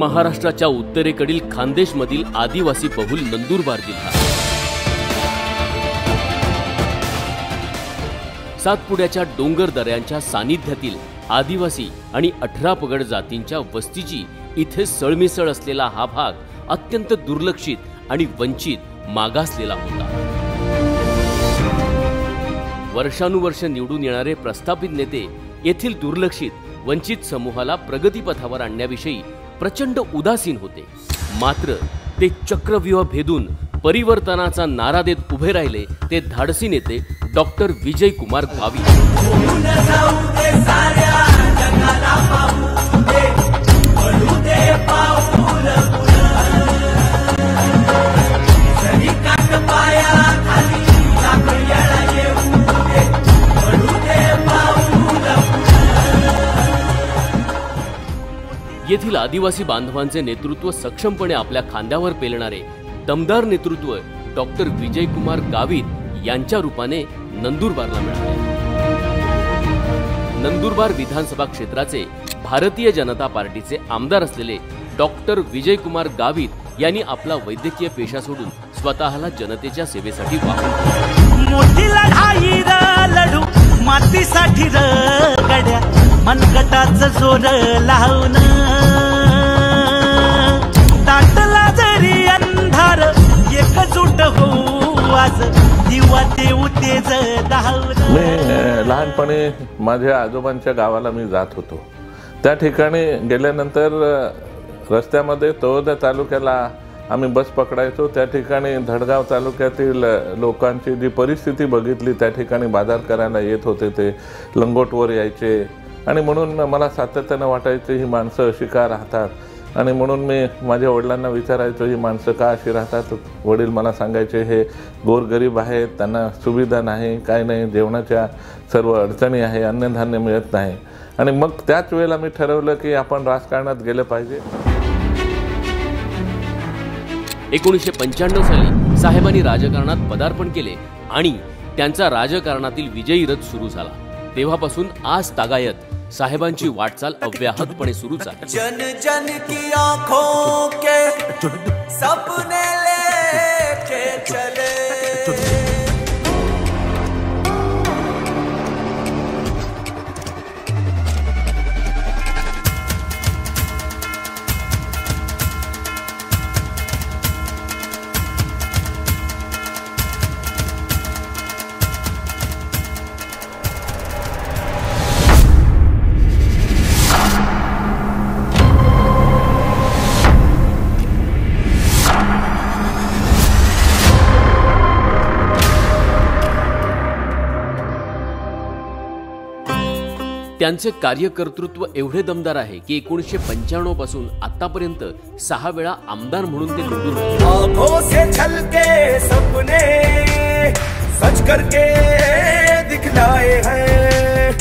महाराष्ट्राच्या उत्तरेकडील खानदेशमधील आदिवासी बहुल नंदुरबार जिल्हा। सातपुड्याच्या डोंगर दऱ्यांच्या सानिध्यातील आदिवासी आणि 18 पगड जातींच्या वस्तीची इथे सळमिसळ असलेला हा भाग अत्यंत दुर्लक्षित आणि वंचित मागासलेला होता। वर्षानुवर्ष निवडून येणारे प्रस्थापित नेते येथील दुर्लक्षित वंचित समूहाला प्रगतीपथावर आणण्याविषयी प्रचंड उदासीन होते। मात्र ते चक्रव्यूह भेदून परिवर्तनाचा नारा देत उभे राहिले ते धाडसी नेते डॉक्टर विजय कुमार गावित। येथील आदिवासी बांधवांचे नेतृत्व सक्षमपणे आपल्या खांद्यावर पेलणारे दमदार नेतृत्व डॉक्टर विजय कुमार गावित यांच्या रूपाने नंदुरबारला मिळाले। नंदुरबार विधानसभा क्षेत्राचे भारतीय जनता पार्टीचे आमदार असलेले डॉक्टर विजय कुमार गावित यांनी आपला वैद्यकीय पेशा सोडून स्वतःला जनतेच्या सेवेसाठी वापरले। मोठी लढाई लढू मातीसाठी गड्या मनगटाचं जोर लावून दाटला जरी अंधार एकजूट होऊ आज दिवा देऊ तेज धावून। मी लहानपणी माझ्या आजोबांच्या गावाला मी जात होतो। त्या ठिकाणी गेल्यानंतर रस्त्यामध्ये तळोदा तालुक्याला आम्ही बस पकडायचो। त्या ठिकाणी धडगाव तालुक्यातील लोकांची जी परिस्थिती बघितली, त्या ठिकाणी बाजार करायला येत होते ते लंगोटवर यायचे आणि म्हणून मला सातत्यानं वाटायचं ही माणसं अशी का राहतात, आणि म्हणून मी माझ्या वडिलांना विचारायचो ही माणसं का अशी राहतात। वडील मला सांगायचे हे गोरगरीब आहेत, त्यांना सुविधा नाही, काय नाही, जेवणाच्या सर्व अडचणी आहे, अन्नधान्य मिळत नाही। आणि मग त्याच वेळेला मी ठरवलं की आपण राजकारणात गेलं पाहिजे। 1995 साली साहेबांनी राजकारणात पदार्पण केले आणि त्यांचा राजकारणातील विजयी रथ सुरू झाला। तेव्हापासून आज तागायत साहेबांची वाटचाल अव्याहतपणे सुरूच आहे। जन जन की आंखों के सपने लेके चले। त्यांचे कार्यकर्तृत्व एवढे दमदार आहे की 1995 पासून आतापर्यंत 6 वेळा आमदार म्हणून ते निवडून आले। आंखों से छलके सपने सच करके दिखलाए हैं।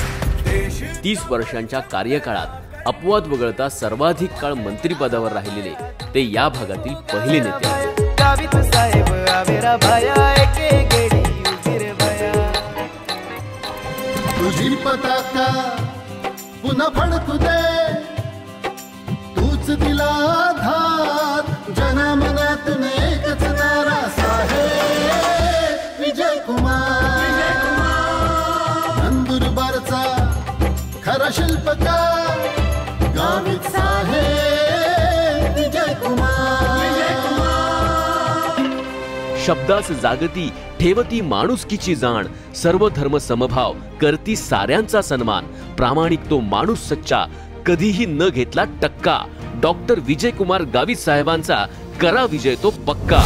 30 वर्षांच्या कार्यकाळात अपवाद वगळता सर्वाधिक काळ मंत्रिपदावर राहिलेले ते या भागातील पहिले नेते आहेत। गावित साहेब आवेरा भाया एके गेडी उजीर भाया तुझी पताका पुन्हा फडकू दे, तूच दिला आधार जनमनातून एकच नारा साहेब विजय कुमार। नंदुरबारचा खरा शिल्पकार गावित साहेब विजय कुमार। शब्दास जागती ठेवती माणुसकीची जाण, सर्व धर्म समभाव करती साऱ्यांचा सन्मान, प्रामाणिक तो माणूस सच्चा कधीही न घेतला टक्का, डॉक्टर विजय कुमार गावित साहेबांचा करा विजय तो पक्का।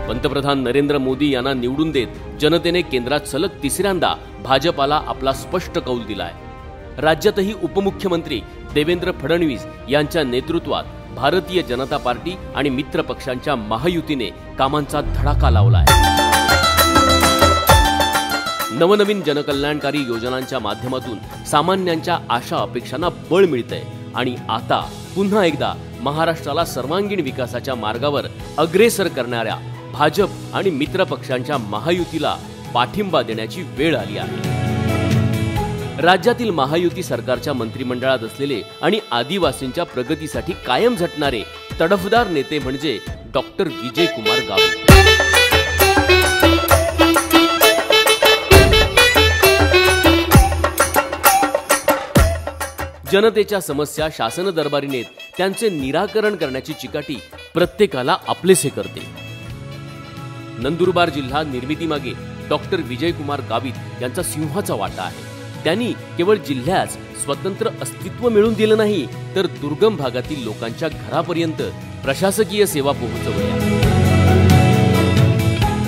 पंतप्रधान नरेंद्र मोदी यांना निवडून देत जनतेने केंद्रात सलग तिसऱ्यांदा भाजपाला आपला स्पष्ट कौल दिलाय। राज्यातही उपमुख्यमंत्री देवेंद्र फडणवीस यांच्या नेतृत्वात भारतीय जनता पार्टी आणि मित्र पक्षांच्या महायुतीने कामांचा धडाका लावलाय। नवनवीन जनकल्याणकारी योजनांच्या माध्यमातून सामान्यांच्या आशा अपेक्षांना बळ मिळतंय आणि आता पुन्हा एकदा महाराष्ट्राला सर्वांगीण विकासाच्या मार्गावर अग्रेसर करणाऱ्या भाजप आणि मित्र पक्षांच्या महायुतीला पाठिंबा देण्याची वेळ आली आहे। राज्यातील महायुती सरकारच्या मंत्रिमंडळात असलेले आणि आदिवासींच्या प्रगतीसाठी कायम झटणारे तडफदार नेते म्हणजे डॉक्टर विजय कुमार गावित। जनतेच्या समस्या शासन दरबारी नेत त्यांचे निराकरण करण्याची चिकाटी प्रत्येकाला आपलेसे करते। नंदुरबार जिल्हा निर्मितीमागे डॉक्टर विजय कुमार गावित यांचा सिंहाचा वाटा आहे। त्यांनी केवळ जिल्ह्यास स्वतंत्र अस्तित्व मिळवून दिलं नाही, तर दुर्गम भागातील लोकांच्या घरापर्यंत प्रशासकीय सेवा पोहोचवल्या।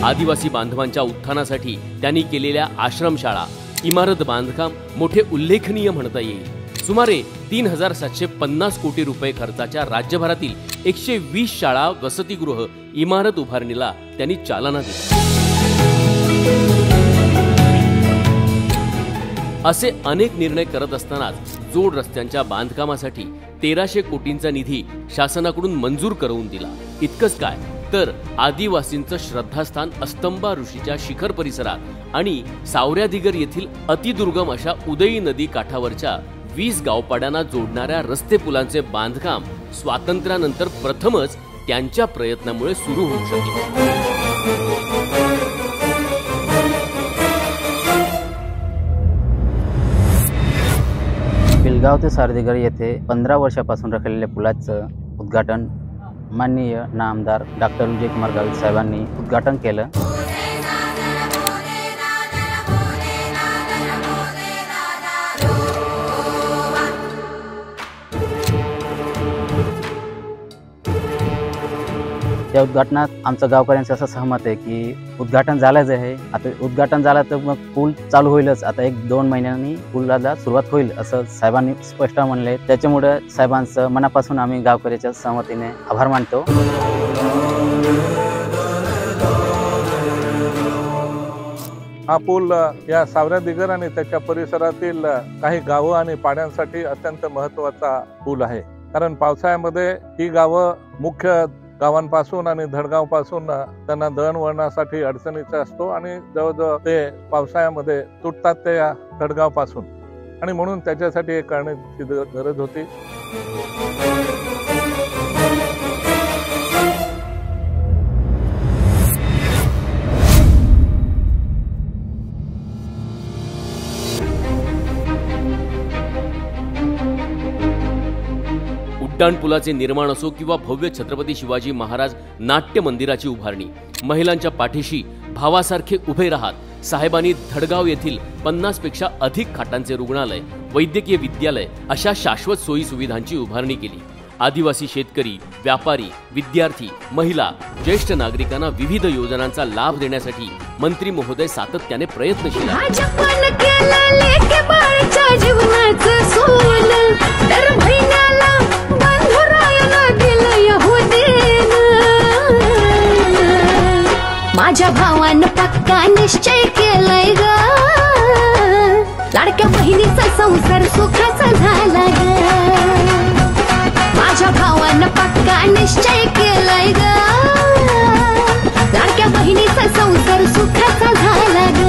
आदिवासी बांधवांच्या उत्थानासाठी त्यांनी केलेल्या आश्रमशाळा, इमारत बांधकाम मोठे उल्लेखनीय म्हणता येईल। सुमारे 3750 कोटी रुपये खर्चाच्या राज्यभरातील 120 शाळा, वसतिगृह, इमारत उभारणीला त्यांनी चालना दिली। असे अनेक निर्णय करत असतानाच जोड रस्त्यांच्या बांधकामासाठी 1300 कोटींचा निधी शासनाकडून मंजूर करून दिला। इतकंच काय, तर आदिवासींचं श्रद्धास्थान अस्तंबा ऋषीच्या शिखर परिसरात आणि सावऱ्यादिगर येथील अतिदुर्गम अशा उदयी नदी काठावरच्या 20 गावपाड्यांना जोडणाऱ्या रस्ते पुलांचे बांधकाम स्वातंत्र्यानंतर प्रथमच त्यांच्या प्रयत्नामुळे सुरू होऊ शकले। पिलगाव ते सावऱ्यादिगर येथे 15 वर्षापासून रखडलेल्या पुलाचं उद्घाटन माननीय नामदार डॉक्टर विजय कुमार गावित साहेबांनी उद्घाटन केलं। त्या उद्घाटनात आमचं गावकऱ्यांचं असं सहमत आहे की उद्घाटन झालंच आहे। आता उद्घाटन झालं तर मग पूल चालू होईलच, आता 1-2 महिन्यांनी पुलाला सुरुवात होईल असं साहेबांनी स्पष्ट म्हणले। त्याच्यामुळे साहेबांचं मनापासून आम्ही गावकऱ्याच्या सहमतीने आभार मानतो। हा पूल या सावऱ्यादिगर आणि त्याच्या परिसरातील काही गावं आणि पाड्यांसाठी अत्यंत महत्त्वाचा पूल आहे, कारण पावसाळ्यामध्ये ही गावं मुख्य गावांपासून आणि धडगावपासून त्यांना दळणवळणासाठी अडचणीचा असतो आणि जवळजवळ ते पावसाळ्यामध्ये तुटतात ते या धडगावपासून, आणि म्हणून त्याच्यासाठी हे करण्याची गरज होती। उड्डाणपुलाचे निर्माण असो किंवा भव्य छत्रपती शिवाजी महाराज नाट्य मंदिराची उभारणी, महिलांच्या पाठीशी भावासारखे उभे राहत साहेबांनी धडगाव येथील 50 पेक्षा अधिक खाटांचे रुग्णालय, वैद्यकीय विद्यालय अशा शाश्वत सोयी सुविधांची उभारणी केली। आदिवासी शेतकरी, व्यापारी, विद्यार्थी, महिला, ज्येष्ठ नागरिकांना विविध योजनांचा लाभ देण्यासाठी मंत्री महोदय सातत्याने प्रयत्नशील आहेत। माझ्या भावानं पक्का निश्चय केलाय ग, लाडक्या बहिणीचा संसार सुखाचा झाला ग। माझ्या भावानं पक्का निश्चय केलाय ग, लाडक्या बहिणीचा संसार सुखाचा झाला ग।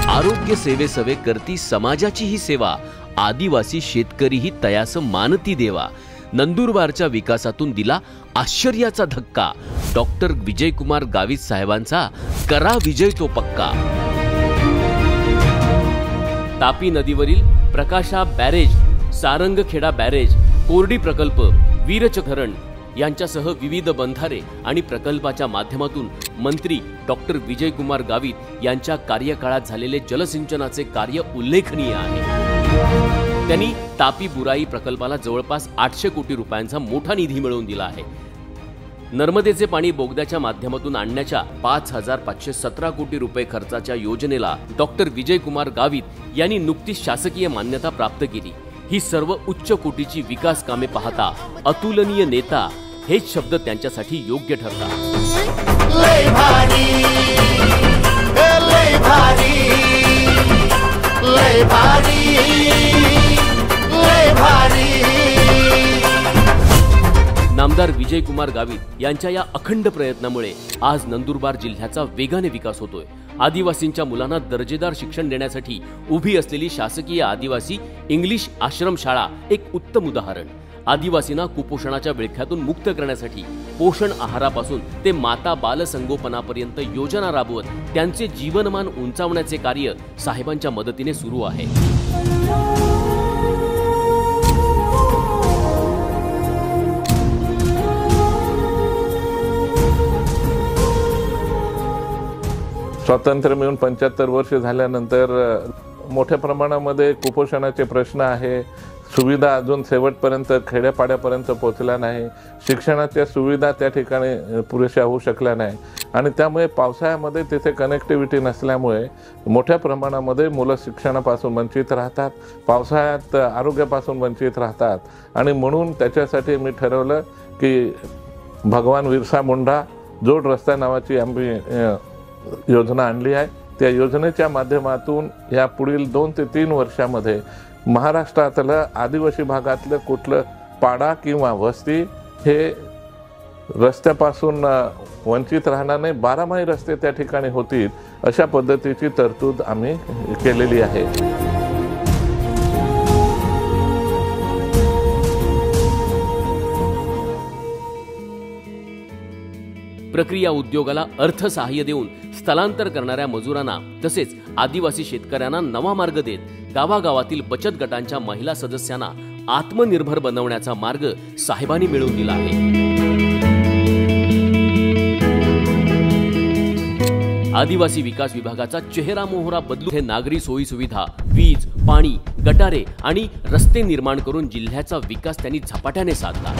आरोग्य सेवेसवे करती समाजाची ही सेवा, आदिवासी शेतकरी ही तयास मानती देवा। नंदुरबारच्या विकासातून दिला आश्चर्याचा धक्का, डॉक्टर विजय कुमार गावित साहेबांचा करा विजय तो पक्का। तापी नदीवरील प्रकाशा बॅरेज, सारंगखेडा बॅरेज, कोरडी प्रकल्प, वीरचक धरण यांच्यासह विविध बंधारे आणि प्रकल्पाच्या माध्यमातून मंत्री डॉक्टर विजय कुमार गावित यांच्या कार्यकाळात झालेले जलसिंचनाचे कार्य उल्लेखनीय आहे। त्यांनी तापी बुराई प्रकल्पाला जवळपास 800 कोटी रुपयांचा मोठा निधी मिळवून दिला आहे। नर्मदेचे पाणी बोगद्याच्या माध्यमातून आणण्याच्या 5517 कोटी रुपये खर्चाच्या योजनेला डॉक्टर विजय कुमार गावित यांनी नुकतीच शासकीय मान्यता प्राप्त केली। ही सर्व उच्च कोटीची विकास कामे पाहता अतुलनीय नेता हेच शब्द त्यांच्यासाठी योग्य ठरतात। लय भारी, लय भारी, लय भारी, लय भारी। नामदार विजय विजयकुमार गावित यांच्या या अखंड प्रयत्नामुळे आज नंदुरबार जिल्ह्याचा वेगाने विकास होतोय। आदिवासींच्या मुलांना दर्जेदार शिक्षण देण्यासाठी उभी असलेली शासकीय आदिवासी इंग्लिश आश्रमशाळा एक उत्तम उदाहरण। आदिवासींना कुपोषणाच्या विळख्यातून मुक्त करण्यासाठी पोषण आहारापासून ते माता बाल संगोपनापर्यंत योजना राबवत त्यांचे जीवनमान उंचावण्याचे कार्य साहेबांच्या मदतीने सुरू आहे। स्वातंत्र्य मिळून 75 वर्ष झाल्यानंतर मोठ्या प्रमाणामध्ये कुपोषणाचे प्रश्न आहे। सुविधा अजून शेवटपर्यंत खेड्यापाड्यापर्यंत पोहोचल्या नाही। शिक्षणाच्या सुविधा त्या ठिकाणी पुरेशा होऊ शकल्या नाही आणि त्यामुळे पावसाळ्यामध्ये तिथे कनेक्टिव्हिटी नसल्यामुळे मोठ्या प्रमाणामध्ये मुलं शिक्षणापासून वंचित राहतात, पावसाळ्यात आरोग्यापासून वंचित राहतात आणि म्हणून त्याच्यासाठी मी ठरवलं की भगवान बिरसा मुंडा जोड रस्ता नावाची आम्ही योजना आणली आहे। त्या योजनेच्या माध्यमातून या पुढील 2 ते 3 वर्षामध्ये महाराष्ट्रातलं आदिवासी भागातलं कुठलं पाडा किंवा वस्ती हे रस्त्यापासून वंचित राहणार नाही, 12माही रस्ते त्या ठिकाणी होतील अशा पद्धतीची तरतूद आम्ही केलेली आहे। प्रक्रिया उद्योगाला अर्थसहाय्य देऊन स्थलांतर करणाऱ्या मजुरांना तसेच आदिवासी शेतकऱ्यांना नवा मार्ग देत गावागावातील बचत गटांच्या महिला सदस्यांना आत्मनिर्भर बनवण्याचा मार्ग साहेबांनी मिळवून दिला आहे। आदिवासी विकास विभागाचा चेहरा मोहरा बदलून हे नागरी सोयी सुविधा, वीज, पाणी, गटारे आणि रस्ते निर्माण करून जिल्ह्याचा विकास त्यांनी झपाट्याने साधला।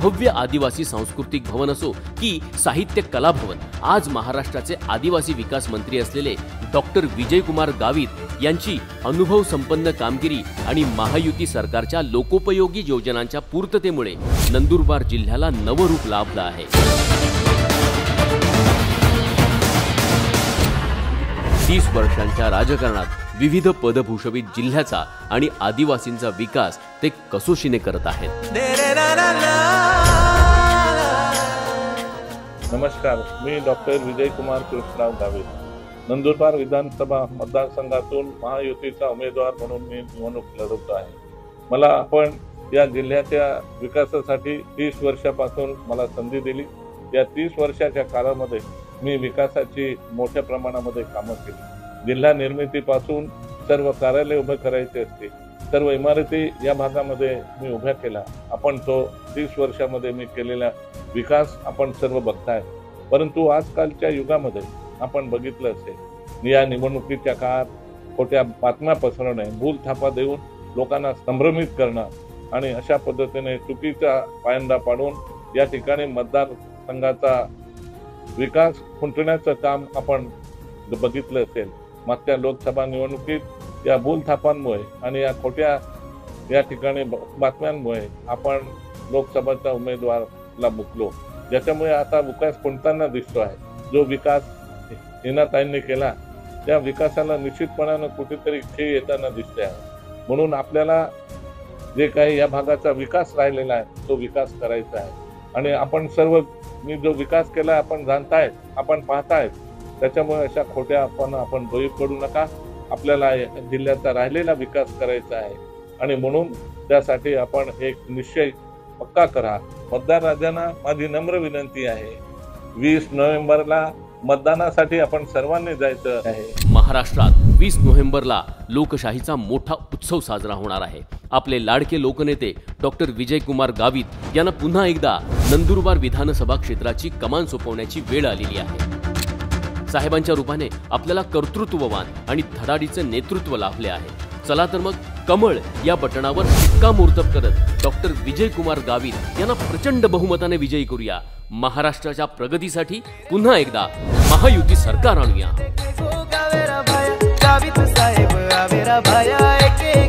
भव्य आदिवासी सांस्कृतिक भवन असो की साहित्य कला भवन, आज महाराष्ट्राचे आदिवासी विकास मंत्री असलेले डॉक्टर विजयकुमार गावित यांची अनुभव संपन्न कामगिरी आणि महायुती सरकारच्या लोकोपयोगी योजनांच्या पूर्ततेमुळे नंदुरबार जिल्ह्याला नवं रूप लाभलं आहे। 30 वर्षांच्या राजकारणात विविध पदभूषवित जिल्ह्याचा आणि आदिवासींचा विकास ते कसोशीने करत आहेत। नमस्कार, मी डॉक्टर विजयकुमार कृष्णराव गावित, नंदुरबार विधानसभा मतदारसंघातून महायुतीचा उमेदवार म्हणून मी निवडणूक लढवतो आहे। मला आपण या जिल्ह्याच्या विकासासाठी 30 वर्षापासून मला संधी दिली। या 30 वर्षाच्या काळामध्ये मी विकासाची मोठ्या प्रमाणामध्ये कामं केली। जिल्हा निर्मितीपासून सर्व कार्यालय उभे करायचे असते, सर्व इमारती या भागामध्ये मी उभ्या केल्या। आपण तो 30 वर्षामध्ये मी केलेला विकास आपण सर्व बघताय। परंतु आजकालच्या युगामध्ये आपण बघितलं असेल, या निवडणुकीच्या काळात खोट्या बातम्या पसरवणे, भूल थापा देऊन लोकांना संभ्रमित करणं आणि अशा पद्धतीने चुकीचा पायंडा पाडून या ठिकाणी मतदारसंघाचा विकास खुंटण्याचं काम आपण बघितलं असेल। मागच्या लोकसभा निवडणुकीत या भूलथापांमुळे आणि या खोट्या या ठिकाणी बातम्यांमुळे आपण लोकसभाचा उमेदवारला मुकलो, ज्याच्यामुळे आता विकास खुंटताना दिसतो आहे। जो विकास हिनाताईंनी केला त्या विकासाला निश्चितपणानं कुठेतरी खेळ येताना दिसते आहे। म्हणून आपल्याला जे काही या भागाचा विकास राहिलेला आहे तो विकास करायचा आहे आणि आपण सर्व मी जो विकास केला आपण जाणतायत, आपण पाहतायत, त्याच्यामुळे अशा खोट्या आपण बळी पडू नका। आपल्याला जिल्ह्याचा राहिलेला विकास करायचा आहे आणि म्हणून त्यासाठी आपण एक निश्चय पक्का करा। मतदार राजांना माझी नम्र विनंती आहे, 20 नोव्हेंबरला मतदानासाठी आपण सर्वांनी जायचं आहे। महाराष्ट्रात 20 नोव्हेंबरला लोकशाहीचा मोठा उत्सव साजरा होणार आहे। आपले लाडके लोकनेते डॉक्टर विजयकुमार गावित यांना पुन्हा एकदा नंदुरबार विधानसभा क्षेत्राची कमान सोपवण्याची वेळ आलेली आहे। साहेबांच्या रूपाने आपल्याला कर्तृत्ववान आणि धडाडीचे नेतृत्व लाभले आहे। चला तर मग कमळ या बटणावर शिक्कामोर्तब करत डॉक्टर विजयकुमार गावित यांना प्रचंड बहुमताने विजयी करूया। महाराष्ट्राच्या प्रगतीसाठी पुन्हा एकदा महायुती सरकार आणूया। गावित साहेब आवेरा भाया एके